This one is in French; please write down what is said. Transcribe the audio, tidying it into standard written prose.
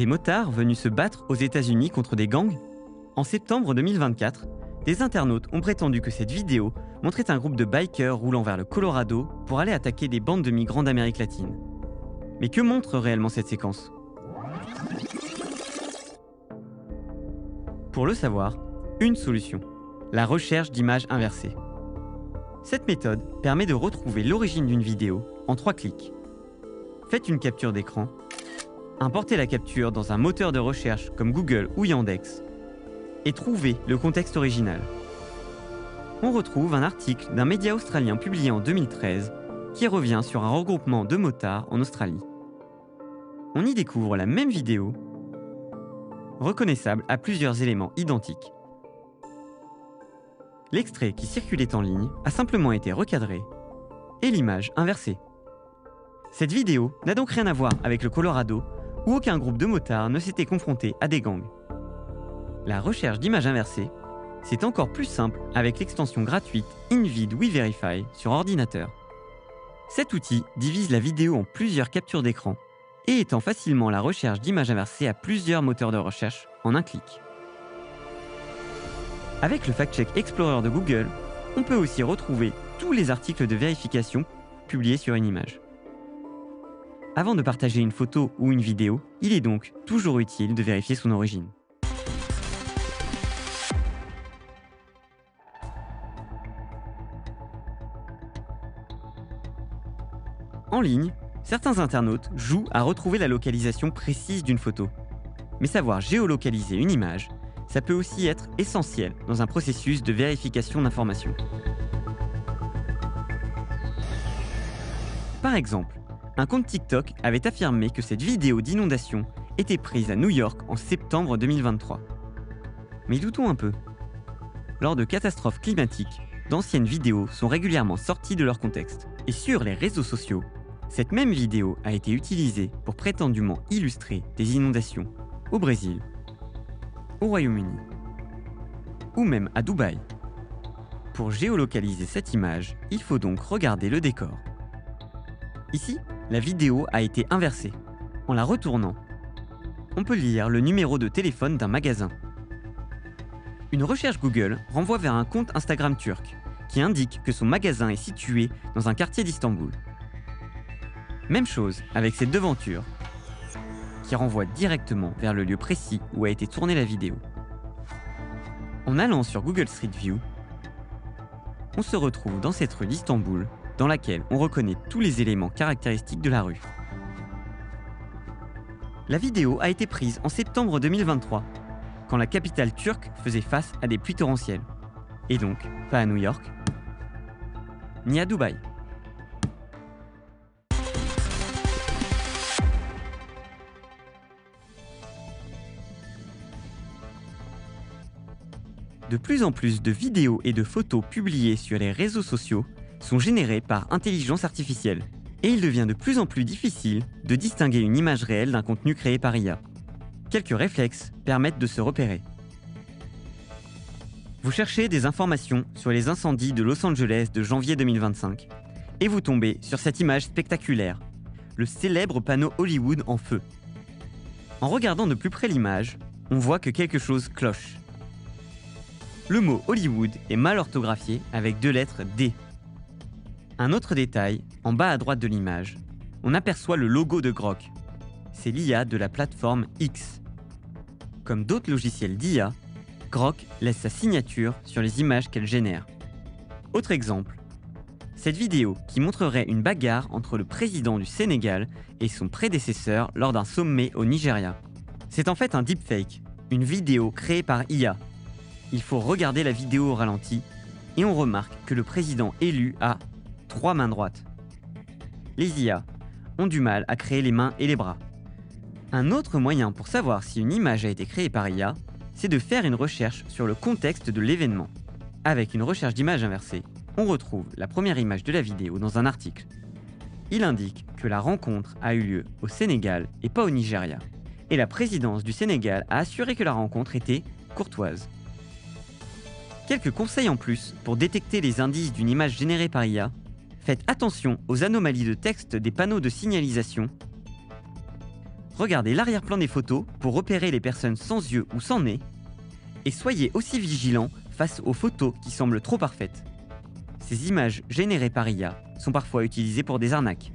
Des motards venus se battre aux États-Unis contre des gangs? En septembre 2024, des internautes ont prétendu que cette vidéo montrait un groupe de bikers roulant vers le Colorado pour aller attaquer des bandes de migrants d'Amérique latine. Mais que montre réellement cette séquence? Pour le savoir, une solution: la recherche d'images inversées. Cette méthode permet de retrouver l'origine d'une vidéo en 3 clics. Faites une capture d'écran, importez la capture dans un moteur de recherche comme Google ou Yandex et trouvez le contexte original. On retrouve un article d'un média australien publié en 2013 qui revient sur un regroupement de motards en Australie. On y découvre la même vidéo, reconnaissable à plusieurs éléments identiques. L'extrait qui circulait en ligne a simplement été recadré et l'image inversée. Cette vidéo n'a donc rien à voir avec le Colorado où aucun groupe de motards ne s'était confronté à des gangs. La recherche d'images inversées, c'est encore plus simple avec l'extension gratuite InVidWeVerify sur ordinateur. Cet outil divise la vidéo en plusieurs captures d'écran et étend facilement la recherche d'images inversées à plusieurs moteurs de recherche en un clic. Avec le Fact Check Explorer de Google, on peut aussi retrouver tous les articles de vérification publiés sur une image. Avant de partager une photo ou une vidéo, il est donc toujours utile de vérifier son origine. En ligne, certains internautes jouent à retrouver la localisation précise d'une photo. Mais savoir géolocaliser une image, ça peut aussi être essentiel dans un processus de vérification d'informations. Par exemple, un compte TikTok avait affirmé que cette vidéo d'inondation était prise à New York en septembre 2023. Mais doutons un peu. Lors de catastrophes climatiques, d'anciennes vidéos sont régulièrement sorties de leur contexte. Et sur les réseaux sociaux, cette même vidéo a été utilisée pour prétendument illustrer des inondations au Brésil, au Royaume-Uni ou même à Dubaï. Pour géolocaliser cette image, il faut donc regarder le décor. Ici, la vidéo a été inversée. En la retournant, on peut lire le numéro de téléphone d'un magasin. Une recherche Google renvoie vers un compte Instagram turc qui indique que son magasin est situé dans un quartier d'Istanbul. Même chose avec cette devanture qui renvoie directement vers le lieu précis où a été tournée la vidéo. En allant sur Google Street View, on se retrouve dans cette rue d'Istanbul dans laquelle on reconnaît tous les éléments caractéristiques de la rue. La vidéo a été prise en septembre 2023, quand la capitale turque faisait face à des pluies torrentielles. Et donc, pas à New York, ni à Dubaï. De plus en plus de vidéos et de photos publiées sur les réseaux sociaux sont générées par intelligence artificielle. Et il devient de plus en plus difficile de distinguer une image réelle d'un contenu créé par IA. Quelques réflexes permettent de se repérer. Vous cherchez des informations sur les incendies de Los Angeles de janvier 2025 et vous tombez sur cette image spectaculaire, le célèbre panneau Hollywood en feu. En regardant de plus près l'image, on voit que quelque chose cloche. Le mot Hollywood est mal orthographié avec 2 lettres D. Un autre détail, en bas à droite de l'image, on aperçoit le logo de Grok. C'est l'IA de la plateforme X. Comme d'autres logiciels d'IA, Grok laisse sa signature sur les images qu'elle génère. Autre exemple, cette vidéo qui montrerait une bagarre entre le président du Sénégal et son prédécesseur lors d'un sommet au Nigeria. C'est en fait un deepfake, une vidéo créée par IA. Il faut regarder la vidéo au ralenti et on remarque que le président élu a 3 mains droites. Les IA ont du mal à créer les mains et les bras. Un autre moyen pour savoir si une image a été créée par IA, c'est de faire une recherche sur le contexte de l'événement. Avec une recherche d'image inversée, on retrouve la première image de la vidéo dans un article. Il indique que la rencontre a eu lieu au Sénégal et pas au Nigeria. Et la présidence du Sénégal a assuré que la rencontre était courtoise. Quelques conseils en plus pour détecter les indices d'une image générée par IA. Faites attention aux anomalies de texte des panneaux de signalisation. Regardez l'arrière-plan des photos pour repérer les personnes sans yeux ou sans nez. Et soyez aussi vigilants face aux photos qui semblent trop parfaites. Ces images générées par IA sont parfois utilisées pour des arnaques.